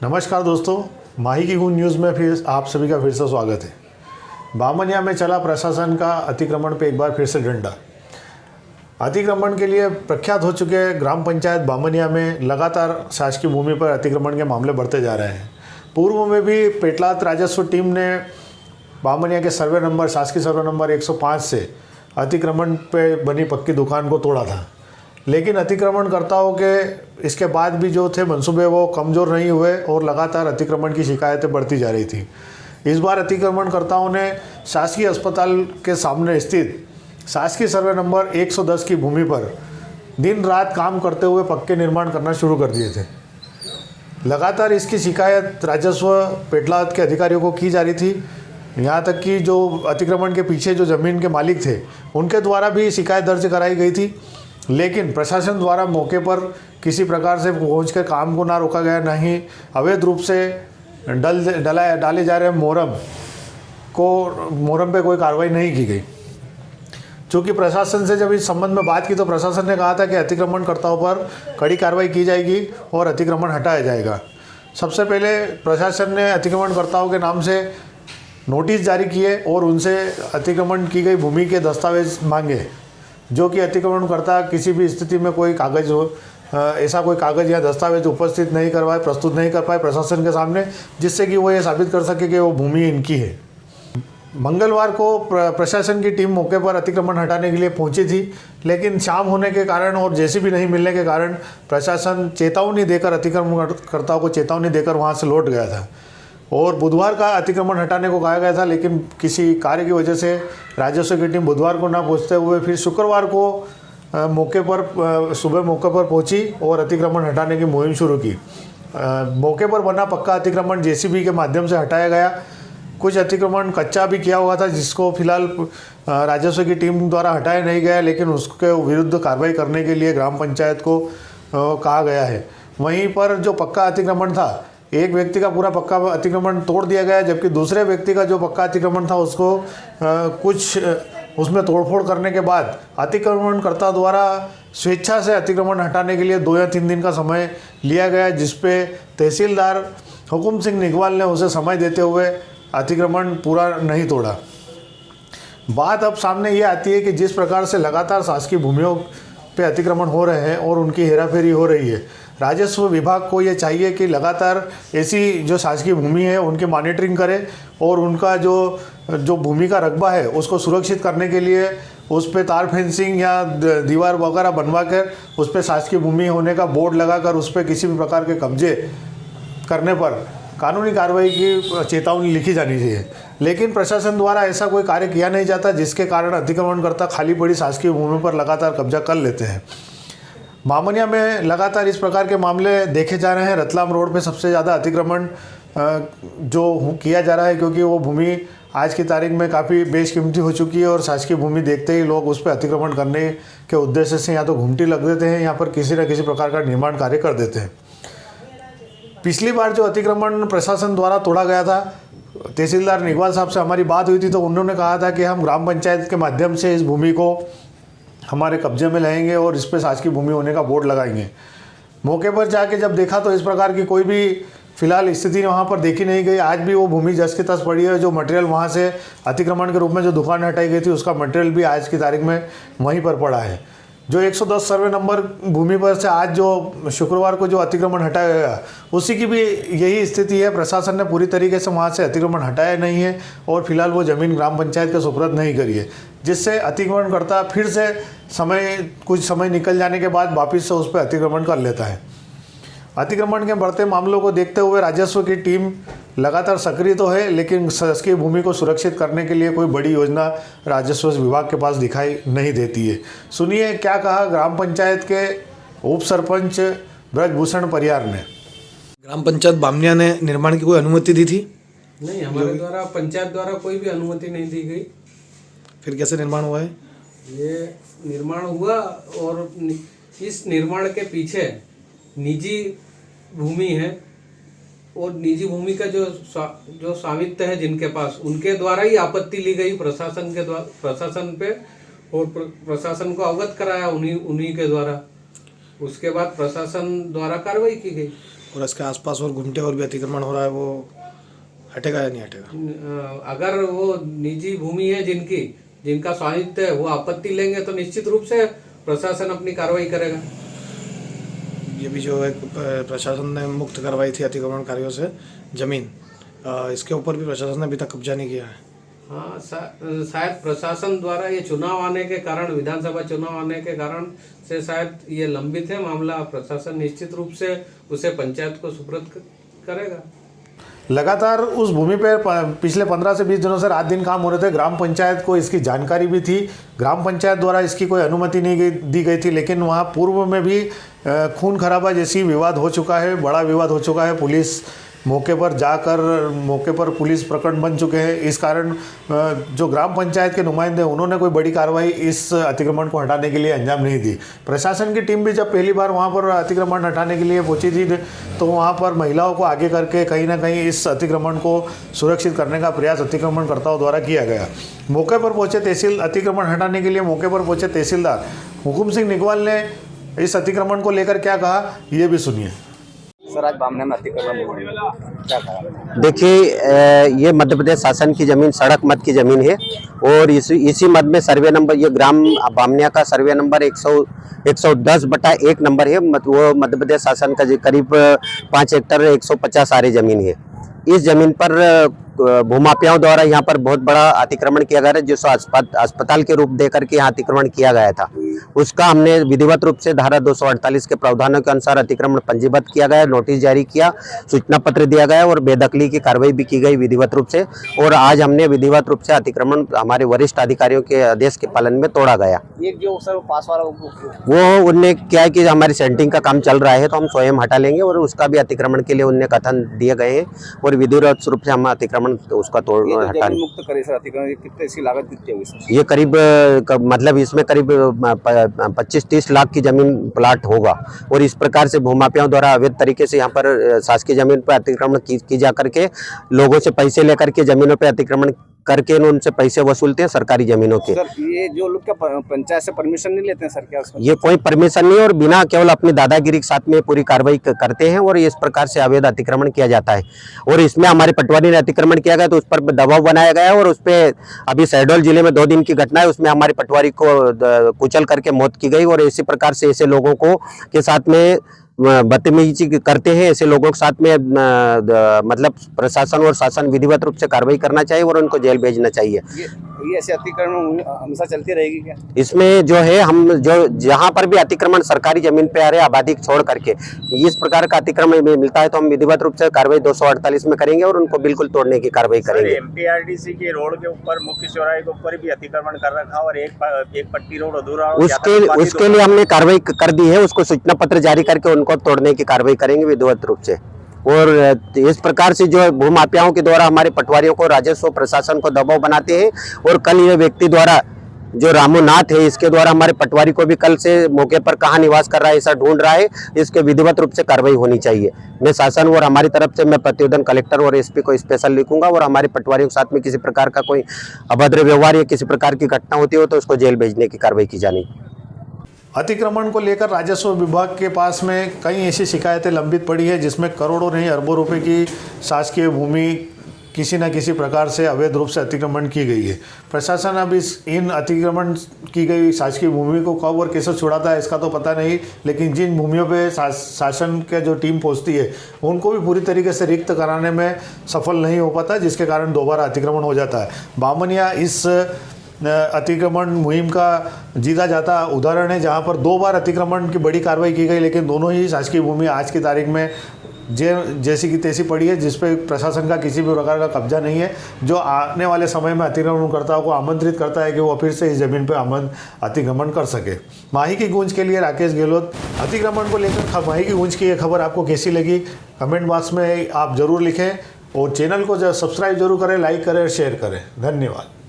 नमस्कार दोस्तों, माही की गूंज न्यूज़ में फिर आप सभी का फिर से स्वागत है। बामनिया में चला प्रशासन का अतिक्रमण पे एक बार फिर से डंडा। अतिक्रमण के लिए प्रख्यात हो चुके ग्राम पंचायत बामनिया में लगातार शासकीय भूमि पर अतिक्रमण के मामले बढ़ते जा रहे हैं। पूर्व में भी पेटलाद राजस्व टीम ने बामनिया के शासकीय सर्वे नंबर 105 से अतिक्रमण पे बनी पक्की दुकान को तोड़ा था, लेकिन अतिक्रमणकर्ताओं के इसके बाद भी जो थे मंसूबे वो कमज़ोर नहीं हुए और लगातार अतिक्रमण की शिकायतें बढ़ती जा रही थी। इस बार अतिक्रमणकर्ताओं ने शासकीय अस्पताल के सामने स्थित शासकीय सर्वे नंबर 110 की भूमि पर दिन रात काम करते हुए पक्के निर्माण करना शुरू कर दिए थे। लगातार इसकी शिकायत राजस्व पेटलाद के अधिकारियों को की जा रही थी। यहाँ तक कि जो अतिक्रमण के पीछे जो ज़मीन के मालिक थे उनके द्वारा भी शिकायत दर्ज कराई गई थी, लेकिन प्रशासन द्वारा मौके पर किसी प्रकार से पहुँच कर काम को ना रोका गया, ना ही अवैध रूप से डाले जा रहे मोरम पे कोई कार्रवाई नहीं की गई। चूँकि प्रशासन से जब इस संबंध में बात की तो प्रशासन ने कहा था कि अतिक्रमणकर्ताओं पर कड़ी कार्रवाई की जाएगी और अतिक्रमण हटाया जाएगा। सबसे पहले प्रशासन ने अतिक्रमणकर्ताओं के नाम से नोटिस जारी किए और उनसे अतिक्रमण की गई भूमि के दस्तावेज मांगे, जो कि अतिक्रमणकर्ता किसी भी स्थिति में कोई कागज़ ऐसा कोई कागज़ या दस्तावेज उपस्थित नहीं करवाए, प्रस्तुत नहीं कर पाए प्रशासन के सामने, जिससे कि वो ये साबित कर सके कि वो भूमि इनकी है। मंगलवार को प्रशासन की टीम मौके पर अतिक्रमण हटाने के लिए पहुंची थी, लेकिन शाम होने के कारण और जेसीबी नहीं मिलने के कारण प्रशासन चेतावनी देकर अतिक्रमणकर्ताओं को चेतावनी देकर वहां से लौट गया था और बुधवार का अतिक्रमण हटाने को कहा गया था, लेकिन किसी कार्य की वजह से राजस्व की टीम बुधवार को ना पहुंचते हुए फिर शुक्रवार को सुबह मौके पर पहुंची और अतिक्रमण हटाने की मुहिम शुरू की। मौके पर बना पक्का अतिक्रमण जेसीबी के माध्यम से हटाया गया। कुछ अतिक्रमण कच्चा भी किया हुआ था, जिसको फिलहाल राजस्व की टीम द्वारा हटाया नहीं गया, लेकिन उसके विरुद्ध कार्रवाई करने के लिए ग्राम पंचायत को कहा गया है। वहीं पर जो पक्का अतिक्रमण था, एक व्यक्ति का पूरा पक्का अतिक्रमण तोड़ दिया गया, जबकि दूसरे व्यक्ति का जो पक्का अतिक्रमण था उसको कुछ उसमें तोड़फोड़ करने के बाद अतिक्रमणकर्ता द्वारा स्वेच्छा से अतिक्रमण हटाने के लिए 2 या 3 दिन का समय लिया गया, जिसपे तहसीलदार हुकुम सिंह निगवाल ने उसे समय देते हुए अतिक्रमण पूरा नहीं तोड़ा। बात अब सामने ये आती है कि जिस प्रकार से लगातार शासकीय भूमियों पे अतिक्रमण हो रहे हैं और उनकी हेराफेरी हो रही है, राजस्व विभाग को ये चाहिए कि लगातार ऐसी जो शासकीय भूमि है उनकी मॉनिटरिंग करे और उनका जो भूमि का रकबा है उसको सुरक्षित करने के लिए उस पर तार फेंसिंग या दीवार वगैरह बनवा कर उस पर शासकीय भूमि होने का बोर्ड लगाकर उस पर किसी भी प्रकार के कब्जे करने पर कानूनी कार्रवाई की चेतावनी लिखी जानी चाहिए। लेकिन प्रशासन द्वारा ऐसा कोई कार्य किया नहीं जाता, जिसके कारण अतिक्रमणकर्ता खाली पड़ी शासकीय भूमि पर लगातार कब्जा कर लेते हैं। बामनिया में लगातार इस प्रकार के मामले देखे जा रहे हैं। रतलाम रोड पे सबसे ज़्यादा अतिक्रमण जो किया जा रहा है, क्योंकि वो भूमि आज की तारीख में काफ़ी बेशकीमती हो चुकी है और शासकीय भूमि देखते ही लोग उस पर अतिक्रमण करने के उद्देश्य से या तो घुमटी लग देते हैं या पर किसी न किसी प्रकार का निर्माण कार्य कर देते हैं। पिछली बार जो अतिक्रमण प्रशासन द्वारा तोड़ा गया था, तहसीलदार निगवाल साहब से हमारी बात हुई थी तो उन्होंने कहा था कि हम ग्राम पंचायत के माध्यम से इस भूमि को हमारे कब्जे में लेंगे और इस पर शासकीय भूमि होने का बोर्ड लगाएंगे। मौके पर जाके जब देखा तो इस प्रकार की कोई भी फिलहाल स्थिति वहाँ पर देखी नहीं गई। आज भी वो भूमि जस की तस पड़ी है। जो मटेरियल वहाँ से अतिक्रमण के रूप में जो दुकान हटाई गई थी उसका मटेरियल भी आज की तारीख में वहीं पर पड़ा है। जो 110 सर्वे नंबर भूमि पर से आज जो शुक्रवार को जो अतिक्रमण हटाया गया, उसी की भी यही स्थिति है। प्रशासन ने पूरी तरीके से वहाँ से अतिक्रमण हटाया नहीं है और फिलहाल वो ज़मीन ग्राम पंचायत के सुपुर्द नहीं करी है, जिससे अतिक्रमणकर्ता फिर से कुछ समय निकल जाने के बाद वापस से उस पर अतिक्रमण कर लेता है। अतिक्रमण के बढ़ते मामलों को देखते हुए राजस्व की टीम लगातार सक्रिय तो है, लेकिन शासकीय भूमि को सुरक्षित करने के लिए कोई बड़ी योजना राजस्व विभाग के पास दिखाई नहीं देती है। सुनिए क्या कहा ग्राम पंचायत के उप सरपंच ब्रजभूषण परियार ने। ग्राम पंचायत बामनिया ने निर्माण की कोई अनुमति दी थी? नहीं, हमारे द्वारा पंचायत द्वारा कोई भी अनुमति नहीं दी गई। फिर कैसे निर्माण हुआ है? ये निर्माण हुआ और इस निर्माण के पीछे निजी भूमि है और निजी भूमि का जो स्वामित्व है जिनके पास, उनके द्वारा ही आपत्ति ली गई प्रशासन पे और प्रशासन को अवगत कराया उन्हीं के द्वारा। उसके बाद प्रशासन द्वारा कार्रवाई की गई। और इसके आसपास और घूमते और भी अतिक्रमण हो रहा है, वो हटेगा या नहीं हटेगा? अगर वो निजी भूमि है जिनका स्वामित्व है, वो आपत्ति लेंगे तो निश्चित रूप से प्रशासन अपनी कार्रवाई करेगा। ये भी जो एक प्रशासन ने मुक्त करवाई थी अतिक्रमणकारियों से ज़मीन, इसके ऊपर भी प्रशासन ने अभी तक कब्जा नहीं किया है। हाँ, शायद प्रशासन द्वारा ये चुनाव आने के कारण, विधानसभा चुनाव आने के कारण से शायद ये लंबित है मामला। प्रशासन निश्चित रूप से उसे पंचायत को सुपुर्द करेगा। लगातार उस भूमि पर पिछले 15 से 20 दिनों से रात दिन काम हो रहे थे। ग्राम पंचायत को इसकी जानकारी भी थी, ग्राम पंचायत द्वारा इसकी कोई अनुमति नहीं दी गई थी, लेकिन वहाँ पूर्व में भी खून खराबा जैसी विवाद हो चुका है, बड़ा विवाद हो चुका है। पुलिस मौके पर पुलिस प्रकरण बन चुके हैं। इस कारण जो ग्राम पंचायत के नुमाइंदे उन्होंने कोई बड़ी कार्रवाई इस अतिक्रमण को हटाने के लिए अंजाम नहीं दी। प्रशासन की टीम भी जब पहली बार वहां पर अतिक्रमण हटाने के लिए पहुंची थी तो वहां पर महिलाओं को आगे करके कहीं ना कहीं इस अतिक्रमण को सुरक्षित करने का प्रयास अतिक्रमणकर्ताओं द्वारा किया गया। मौके पर पहुंचे अतिक्रमण हटाने के लिए मौके पर पहुंचे तहसीलदार हुकुम सिंह निगवाल ने इस अतिक्रमण को लेकर क्या कहा, ये भी सुनिए। सर, आज बामने में अतिक्रमण क्या कहा? देखिए, ये मध्य प्रदेश शासन की जमीन सड़क मत की जमीन है और इसी मद में सर्वे नंबर, ये ग्राम बामनिया का सर्वे नंबर 110/1 नंबर है। वो मध्य प्रदेश शासन का करीब 5 हेक्टर 150 आरे जमीन है। इस जमीन पर भूमाफियाओं द्वारा यहाँ पर बहुत बड़ा अतिक्रमण किया गया है, जिसको अस्पताल के रूप देकर के यहाँ अतिक्रमण किया गया था। उसका हमने विधिवत रूप से धारा 248 के प्रावधानों के अनुसार अतिक्रमण पंजीबद्ध किया गया, नोटिस जारी किया, सूचना पत्र दिया गया और बेदखली की कार्रवाई भी की गई विधिवत रूप से। और आज हमने विधिवत रूप से अतिक्रमण हमारे वरिष्ठ अधिकारियों के आदेश के पालन में तोड़ा गया। एक जो सर पास वाला वो उनने क्या है कि हमारी सेंटिंग का काम चल रहा है तो हम स्वयं हटा लेंगे और उसका भी अतिक्रमण के लिए उनने कथन दिए गए हैं और विधिवत रूप से हम अतिक्रमण उसका तोड़ हटाने मुक्त करे। सर, अतिक्रमण कितने इसकी लागत कितनी होगी? ये करीब मतलब इसमें करीब 25-30 लाख की जमीन प्लाट होगा और इस प्रकार से भूमाफियाओं द्वारा अवैध तरीके से यहाँ पर शासकीय जमीन पर अतिक्रमण की जा करके लोगों से पैसे लेकर के जमीनों पर अतिक्रमण करके उनसे पैसे वसूलते हैं सरकारी जमीनों के। सर, ये जो लोग क्या पंचायत से परमिशन नहीं लेते हैं सर? क्या ये कोई परमिशन नहीं और बिना केवल अपनी दादागिरी के साथ में पूरी कार्रवाई करते हैं और इस प्रकार से अवैध अतिक्रमण किया जाता है। और इसमें हमारे पटवारी ने अतिक्रमण किया गया तो उस पर दबाव बनाया गया और उस पर अभी शहडोल जिले में 2 दिन की घटना है, उसमें हमारे पटवारी को कुचल करके मौत की गई। और इसी प्रकार से ऐसे लोगों को के साथ में बदतमीजी करते हैं, ऐसे लोगों के साथ में मतलब प्रशासन और शासन विधिवत रूप से कार्रवाई करना चाहिए और उनको जेल भेजना चाहिए। ये ऐसे अतिक्रमण हमेशा चलती रहेगी क्या? इसमें जो है हम जो जहाँ पर भी अतिक्रमण सरकारी जमीन पे आ रहे आबादी छोड़ करके इस प्रकार का अतिक्रमण मिलता है तो हम विधिवत रूप से कार्रवाई 248 में करेंगे और उनको बिल्कुल तोड़ने की कार्रवाई करेंगे। MPRDC के रोड के ऊपर, मुख्य चौराहे के ऊपर भी अतिक्रमण कर रखा और एक पट्टी रोड अधूरा, उसके लिए हमने कार्रवाई कर दी है, उसको सूचना पत्र जारी करके उनको तोड़ने की कार्रवाई करेंगे विधिवत रूप से। और इस प्रकार से जो भूमाफियाओं के द्वारा हमारे पटवारियों को, राजस्व प्रशासन को दबाव बनाते हैं और कल ये व्यक्ति द्वारा जो रामूनाथ है इसके द्वारा हमारे पटवारी को भी कल से मौके पर कहाँ निवास कर रहा है ऐसा ढूंढ रहा है, इसके विधिवत रूप से कार्रवाई होनी चाहिए। मैं शासन और हमारी तरफ से मैं प्रतिवेदन कलेक्टर और SP को स्पेशल लिखूंगा और हमारे पटवारियों के साथ में किसी प्रकार का कोई अभद्र व्यवहार या किसी प्रकार की घटना होती हो तो उसको जेल भेजने की कार्रवाई की जानी। अतिक्रमण को लेकर राजस्व विभाग के पास में कई ऐसी शिकायतें लंबित पड़ी है जिसमें करोड़ों नहीं अरबों रुपए की शासकीय भूमि किसी न किसी प्रकार से अवैध रूप से अतिक्रमण की गई है। प्रशासन अब इन अतिक्रमण की गई शासकीय भूमि को कब और कैसे छुड़ाता है इसका तो पता नहीं, लेकिन जिन भूमियों पे शासन के जो टीम पहुंचती है उनको भी पूरी तरीके से रिक्त कराने में सफल नहीं हो पाता, जिसके कारण दोबारा अतिक्रमण हो जाता है। बामनिया इस अतिक्रमण मुहिम का जीता जाता उदाहरण है जहां पर 2 बार अतिक्रमण की बड़ी कार्रवाई की गई, लेकिन दोनों ही शासकीय भूमि आज की तारीख में जैसी की तैसी पड़ी है, जिस पे प्रशासन का किसी भी प्रकार का कब्जा नहीं है, जो आने वाले समय में अतिक्रमणकर्ताओं को आमंत्रित करता है कि वो फिर से इस जमीन पर अतिक्रमण कर सके। माही की गूंज के लिए राकेश गहलोत। अतिक्रमण को लेकर माही की गूंज की ये खबर आपको कैसी लगी कमेंट बॉक्स में आप ज़रूर लिखें और चैनल को सब्सक्राइब जरूर करें, लाइक करें और शेयर करें। धन्यवाद।